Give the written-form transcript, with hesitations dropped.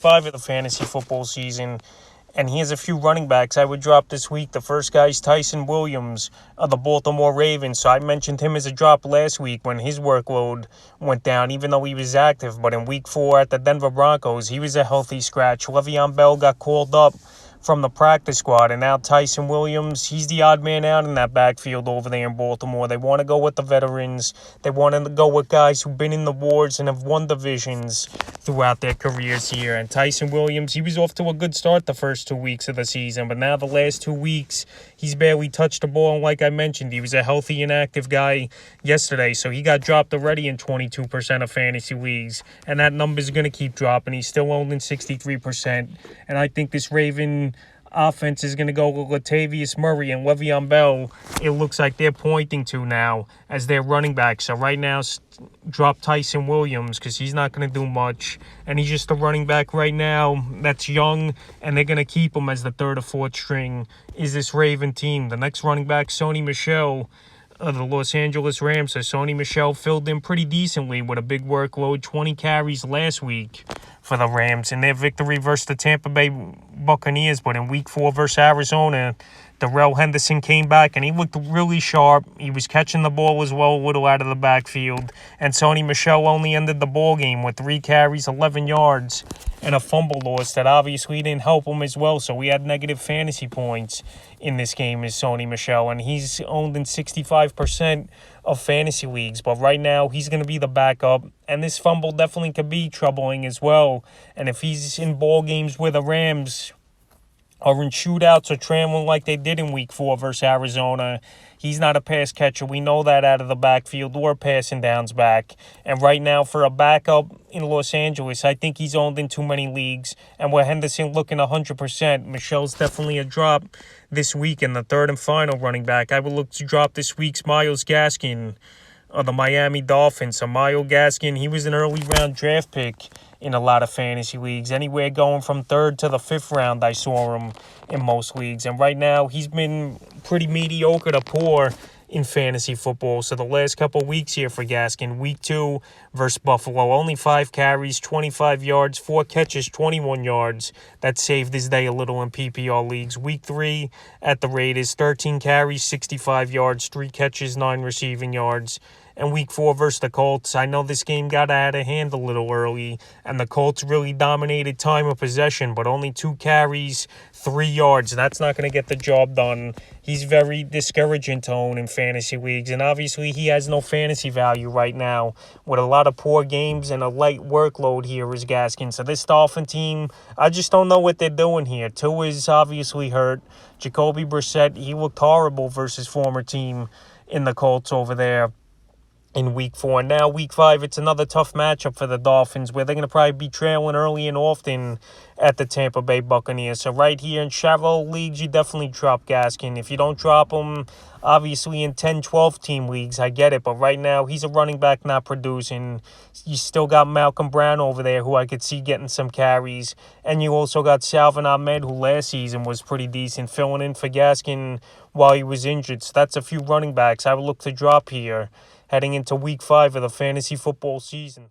5 of the fantasy football season, and here's a few running backs I would drop this week. The first guy is Tyson Williams of the Baltimore Ravens. So I mentioned him as a drop last week when his workload went down, even though he was active. But in week 4 at the Denver Broncos, he was a healthy scratch. Le'Veon Bell got called up from the practice squad, and now Tyson Williams, he's the odd man out in that backfield over there in Baltimore. They want to go with the veterans. They want to go with guys who've been in the wars and have won divisions throughout their careers here. And Tyson Williams, he was off to a good start the first 2 weeks of the season, but now the last 2 weeks, he's barely touched the ball. And like I mentioned, he was a healthy and active guy yesterday, so he got dropped already in 22% of fantasy leagues, and that number's going to keep dropping. He's still owned in 63%, and I think this Raven offense is going to go with Latavius Murray and Le'Veon Bell. It looks like they're pointing to now as their running back. So right now, drop Tyson Williams because he's not going to do much, and he's just a running back right now that's young, and they're going to keep him as the third or fourth string is this Raven team. The next running back, Sony Michel of the Los Angeles Rams. So Sony Michel filled in pretty decently with a big workload, 20 carries last week for the Rams in their victory versus the Tampa Bay Buccaneers. But in week 4 versus Arizona, Darrell Henderson came back, and he looked really sharp. He was catching the ball as well, a little out of the backfield. And Sony Michel only ended the ball game with 3 carries, 11 yards, and a fumble loss that obviously didn't help him as well. So we had negative fantasy points in this game is Sony Michel, and he's owned in 65% of fantasy leagues. But right now, he's going to be the backup, and this fumble definitely could be troubling as well. And if he's in ball games where the Rams are in shootouts or traveling like they did in week 4 versus Arizona, he's not a pass catcher. We know that out of the backfield or passing downs back. And right now, for a backup in Los Angeles, I think he's owned in too many leagues. And with Henderson looking 100%, Michel's definitely a drop this week. And the third and final running back, I would look to drop this week's Myles Gaskin of the Miami Dolphins. So Myles Gaskin, he was an early round draft pick in a lot of fantasy leagues. Anywhere going from 3rd to the 5th round, I saw him in most leagues. And right now, he's been pretty mediocre to poor in fantasy football. So the last couple weeks here for Gaskin, week 2 versus Buffalo, only 5 carries, 25 yards, 4 catches, 21 yards. That saved his day a little in PPR leagues. Week 3 at the Raiders, 13 carries, 65 yards, 3 catches, 9 receiving yards. And week 4 versus the Colts, I know this game got out of hand a little early, and the Colts really dominated time of possession, but only 2 carries, 3 yards. That's not going to get the job done. He's very discouraging to own in fantasy leagues, and obviously he has no fantasy value right now with a lot of poor games and a light workload here is Gaskin. So this Dolphin team, I just don't know what they're doing here. Tua is obviously hurt. Jacoby Brissett, he looked horrible versus former team in the Colts over there in week 4. Now, week 5, it's another tough matchup for the Dolphins where they're going to probably be trailing early and often at the Tampa Bay Buccaneers. So right here in shallow leagues, you definitely drop Gaskin. If you don't drop him, obviously in 10, 12 team leagues, I get it. But right now, he's a running back not producing. You still got Malcolm Brown over there who I could see getting some carries. And you also got Salvon Ahmed, who last season was pretty decent, filling in for Gaskin while he was injured. So that's a few running backs I would look to drop here heading into week 5 of the fantasy football season.